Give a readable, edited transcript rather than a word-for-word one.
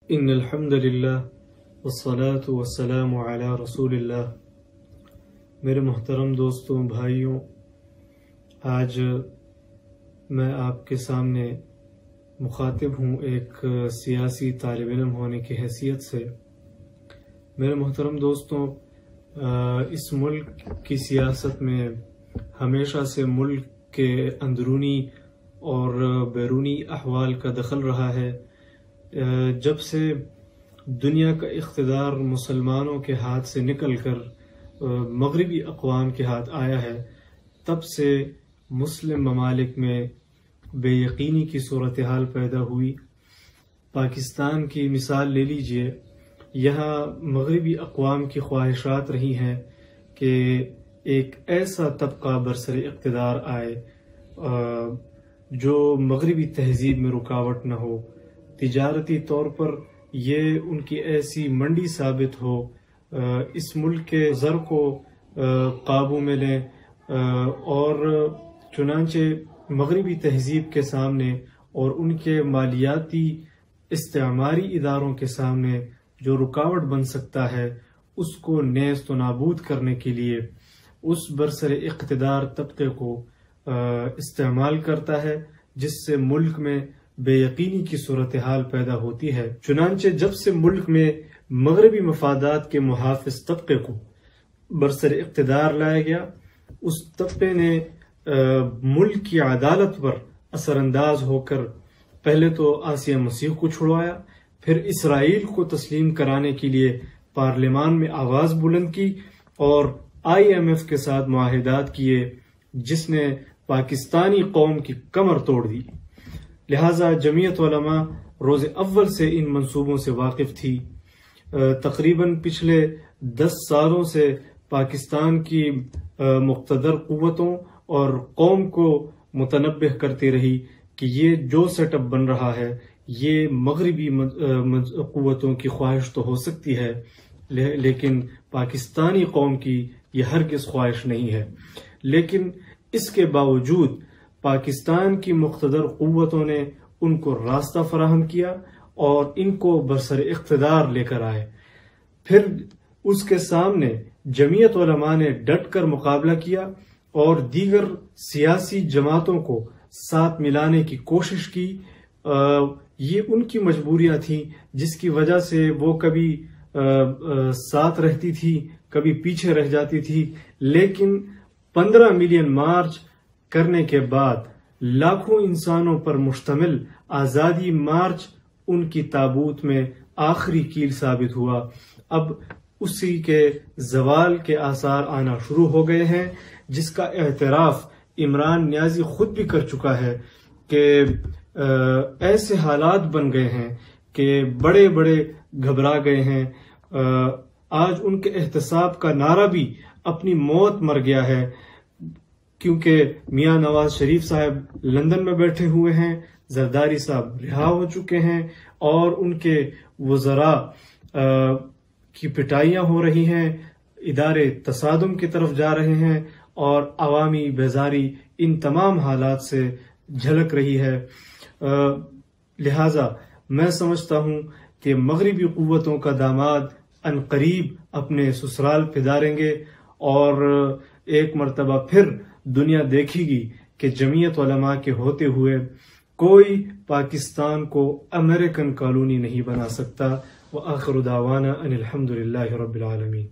ان الحمد للہ والصلاة والسلام علی رسول اللہ۔ میرے محترم دوستوں، بھائیوں، آج میں آپ کے سامنے مخاطب ہوں ایک سیاسی طالب علم ہونے کی حیثیت سے۔ میرے محترم دوستوں، اس ملک کی سیاست میں ہمیشہ سے ملک کے اندرونی اور بیرونی احوال کا دخل رہا ہے۔ جب سے دنیا کا اقتدار مسلمانوں کے ہاتھ سے نکل کر مغربی اقوام کے ہاتھ آیا ہے، تب سے مسلم ممالک میں بے یقینی کی صورتحال پیدا ہوئی۔ پاکستان کی مثال لے لیجئے، یہاں مغربی اقوام کی خواہشات رہی ہیں کہ ایک ایسا طبقہ برسر اقتدار آئے جو مغربی تہذیب میں رکاوٹ نہ ہو، تجارتی طور پر یہ ان کی ایسی منڈی ثابت ہو، اس ملک کے زر کو قابو میں لیں، اور چنانچہ مغربی تہذیب کے سامنے اور ان کے مالیاتی استعماری اداروں کے سامنے جو رکاوٹ بن سکتا ہے، اس کو نیست و نابود کرنے کے لیے اس برسر اقتدار طبقے کو استعمال کرتا ہے، جس سے ملک میں بے یقینی کی صورتحال پیدا ہوتی ہے۔ چنانچہ جب سے ملک میں مغربی مفادات کے محافظ طبقے کو برسر اقتدار لایا گیا، اس طبقے نے ملک کی عدالت پر اثر انداز ہو کر پہلے تو آسیہ مسیح کو چھڑوایا، پھر اسرائیل کو تسلیم کرانے کے لیے پارلیمان میں آواز بلند کی اور IMF کے ساتھ معاہدات کیے، جس نے پاکستانی قوم کی کمر توڑ دی۔ لہٰذا جمعیت علماء روز اول سے ان منصوبوں سے واقف تھی۔ تقریباً پچھلے 10 سالوں سے پاکستان کی مقتدر قوتوں اور قوم کو متنبہ کرتی رہی کہ یہ جو سیٹ اپ بن رہا ہے، یہ مغربی قوتوں کی خواہش تو ہو سکتی ہے، لیکن پاکستانی قوم کی یہ ہرگز خواہش نہیں ہے۔ لیکن اس کے باوجود پاکستان کی مقتدر قوتوں نے ان کو راستہ فراہم کیا اور ان کو برسر اقتدار لے کر آئے۔ پھر اس کے سامنے جمعیت علماء نے ڈٹ کر مقابلہ کیا اور دیگر سیاسی جماعتوں کو ساتھ ملانے کی کوشش کی۔ یہ ان کی مجبوریاں تھیں جس کی وجہ سے وہ کبھی ساتھ رہتی تھی، کبھی پیچھے رہ جاتی تھی، لیکن 15 ملین مارچ کرنے کے بعد لاکھوں انسانوں پر مشتمل آزادی مارچ ان کی تابوت میں آخری کیل ثابت ہوا۔ اب اسی کے زوال کے آثار آنا شروع ہو گئے ہیں، جس کا اعتراف عمران نیازی خود بھی کر چکا ہے کہ ایسے حالات بن گئے ہیں کہ بڑے بڑے گھبرا گئے ہیں۔ آج ان کے احتساب کا نعرہ بھی اپنی موت مر گیا ہے، کیونکہ میاں نواز شریف صاحب لندن میں بیٹھے ہوئے ہیں، زرداری صاحب رہا ہو چکے ہیں، اور ان کے وزراء کی پٹائیاں ہو رہی ہیں، ادارے تصادم کی طرف جا رہے ہیں، اور عوامی بیزاری ان تمام حالات سے جھلک رہی ہے۔ لہٰذا میں سمجھتا ہوں کہ مغربی قوتوں کا داماد عنقریب اپنے سسرال پداریں گے، اور ایک مرتبہ پھر دنیا دیکھے گی کہ جمعیت علماء کے ہوتے ہوئے کوئی پاکستان کو امریکن کالونی نہیں بنا سکتا۔ وآخر دعوانا ان الحمد للہ رب العالمین۔